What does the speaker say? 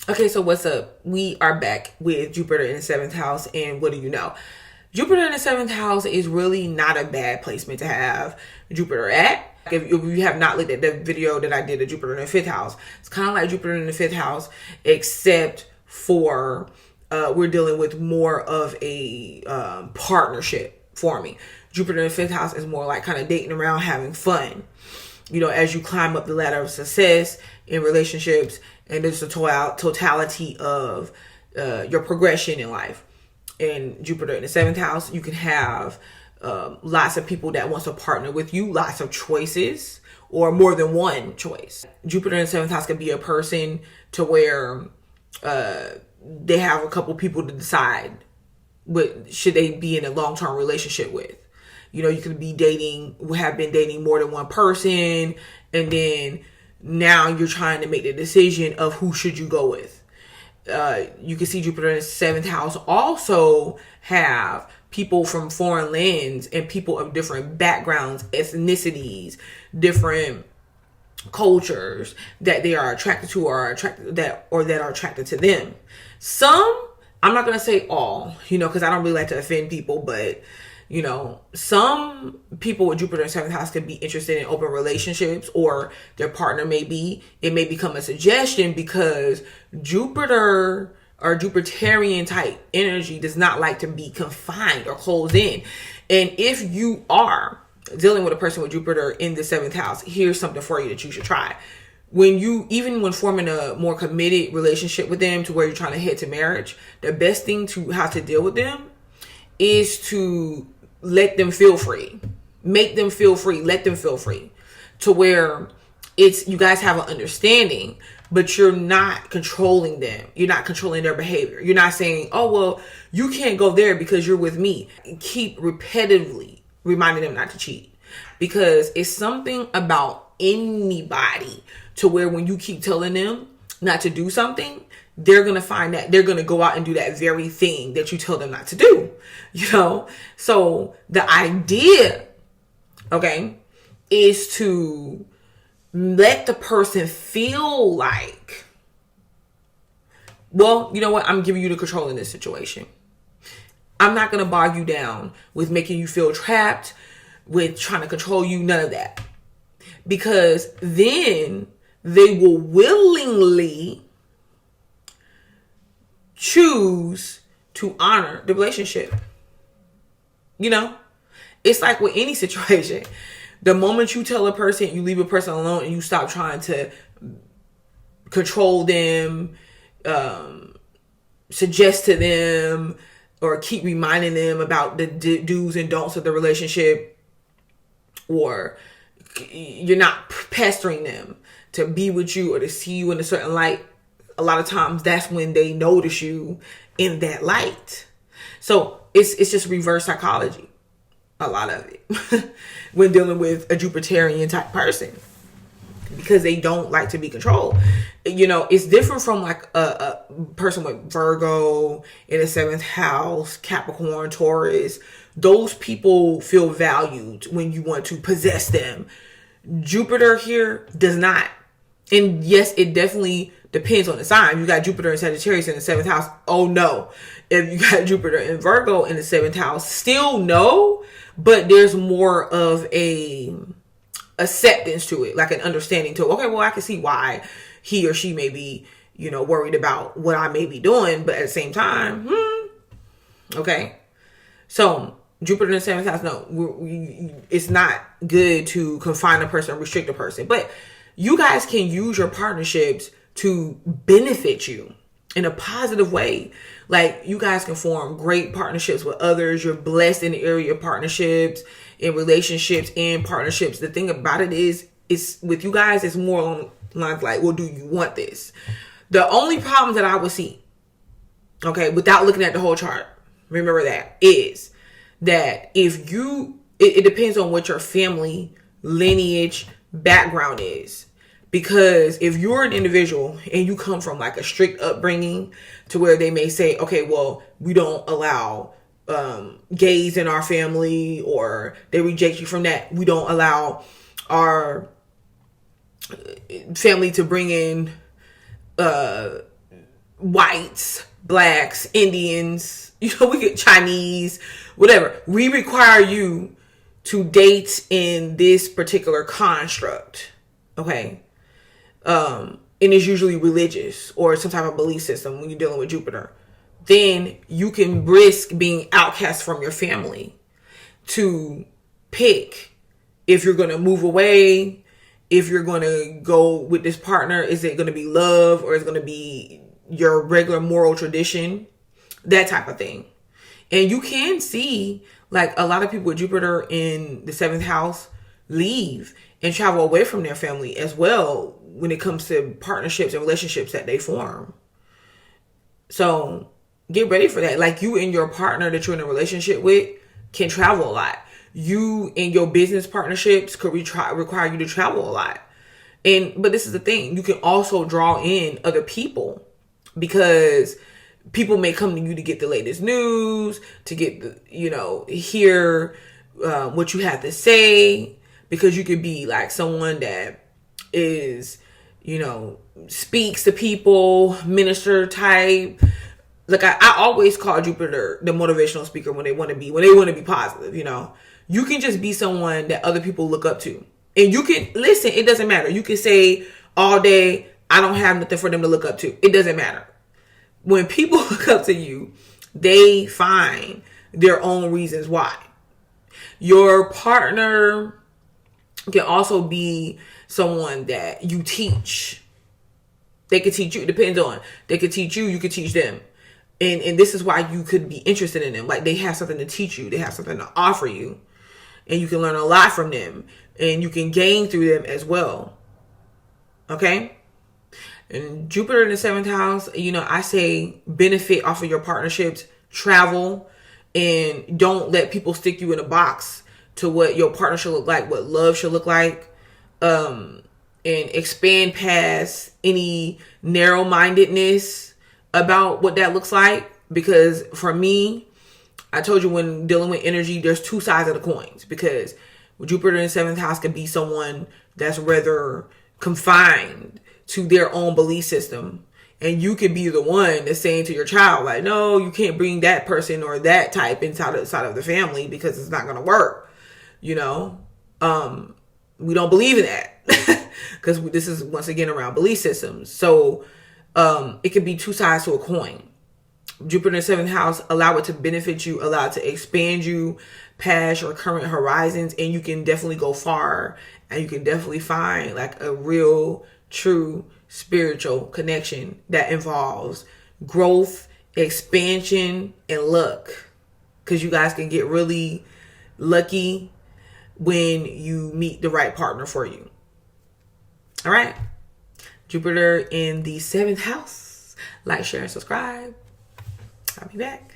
Okay, so what's up? We are back with Jupiter in the seventh house, and what do you know? Jupiter in the seventh house is really not a bad placement to have Jupiter at. If you have not looked at the video that I did of Jupiter in the fifth house, it's kind of like Jupiter in the fifth house, except for we're dealing with more of a partnership forming. Jupiter in the fifth house is more like kind of dating around, having fun. You know, as you climb up the ladder of success in relationships, and there's the totality of your progression in life. In Jupiter in the seventh house, you can have lots of people that wants to partner with you, lots of choices, or more than one choice. Jupiter in the seventh house can be a person to where they have a couple people to decide what should they be in a long-term relationship with. You know, you could be have been dating more than one person, and then now you're trying to make the decision of who should you go with. You can see Jupiter in the seventh house also have people from foreign lands and people of different backgrounds, ethnicities, different cultures that they are attracted to, or that are attracted to them. Some, I'm not going to say all, because I don't really like to offend people, but some people with Jupiter in seventh house could be interested in open relationships, or their partner it may become a suggestion, because Jupiter or Jupiterian type energy does not like to be confined or closed in. And if you are dealing with a person with Jupiter in the seventh house, here's something for you that you should try. Even when forming a more committed relationship with them to where you're trying to head to marriage, the best thing to how to deal with them is to let them feel free. Make them feel free. Let them feel free. To where you guys have an understanding, but you're not controlling them. You're not controlling their behavior. You're not saying, oh, well, you can't go there because you're with me. Keep repetitively reminding them not to cheat. Because it's something about anybody to where when you keep telling them not to do something, they're going to find that they're going to go out and do that very thing that you tell them not to do, So the idea, okay, is to let the person feel like, well, you know what? I'm giving you the control in this situation. I'm not going to bog you down with making you feel trapped, with trying to control you, none of that. Because then they will willingly choose to honor the relationship. It's like with any situation. The moment you tell a person, you leave a person alone and you stop trying to control them, suggest to them, or keep reminding them about the do's and don'ts of the relationship, or you're not pestering them to be with you or to see you in a certain light, a lot of times that's when they notice you in that light. So it's just reverse psychology, a lot of it, when dealing with a Jupiterian type person, because they don't like to be controlled. It's different from like a person with Virgo in the seventh house, Capricorn, Taurus. Those people feel valued when you want to possess them. Jupiter here does not. And yes, it definitely depends on the sign. You got Jupiter and Sagittarius in the seventh house. Oh no. If you got Jupiter and Virgo in the seventh house, still no, but there's more of a acceptance to it, like an understanding to, okay, well, I can see why he or she may be, worried about what I may be doing, but at the same time, okay. So Jupiter in the seventh house, no, it's not good to confine a person, restrict a person, but you guys can use your partnerships to benefit you in a positive way. Like, you guys can form great partnerships with others. You're blessed in the area of partnerships, in relationships, and partnerships. The thing about it is with you guys, it's more on lines like, well, do you want this? The only problem that I would see, okay, without looking at the whole chart, remember that, is that if it depends on what your family lineage background is. Because if you're an individual and you come from like a strict upbringing to where they may say, okay, well, we don't allow gays in our family, or they reject you from that. We don't allow our family to bring in whites, blacks, Indians, we get Chinese, whatever. We require you to date in this particular construct. Okay. And it's usually religious or some type of belief system when you're dealing with Jupiter. Then you can risk being outcast from your family to pick if you're going to move away, if you're going to go with this partner. Is it going to be love, or is it going to be your regular moral tradition? That type of thing. And you can see like a lot of people with Jupiter in the 7th house leave and travel away from their family as well when it comes to partnerships and relationships that they form. So get ready for that. Like, you and your partner that you're in a relationship with can travel a lot. You and your business partnerships could require you to travel a lot. But this is the thing. You can also draw in other people, because people may come to you to get the latest news, to get hear what you have to say, because you could be like someone that is, speaks to people, minister type. Like I always call Jupiter the motivational speaker when they want to be positive. You can just be someone that other people look up to, and you can listen. It doesn't matter. You can say all day, I don't have nothing for them to look up to. It doesn't matter. When people look up to you, they find their own reasons why. Your partner can also be someone that you teach. They could teach you. It depends on. They could teach you. You could teach them. And this is why you could be interested in them. Like, they have something to teach you. They have something to offer you. And you can learn a lot from them. And you can gain through them as well. Okay? And Jupiter in the 7th house, I say benefit off of your partnerships, travel, and don't let people stick you in a box to what your partner should look like, what love should look like, and expand past any narrow-mindedness about what that looks like. Because for me, I told you, when dealing with energy, there's two sides of the coins, because Jupiter in the 7th house can be someone that's rather confined to their own belief system. And you could be the one that's saying to your child, like, no, you can't bring that person or that type inside of the family, because it's not going to work. We don't believe in that, because this is, once again, around belief systems. So it could be two sides to a coin. Jupiter in the 7th house, allow it to benefit you, allow it to expand you past your current horizons, and you can definitely go far, and you can definitely find like a real, true spiritual connection that involves growth, expansion, and luck. Because you guys can get really lucky when you meet the right partner for you. All right. Jupiter in the 7th house. Like, share, and subscribe. I'll be back.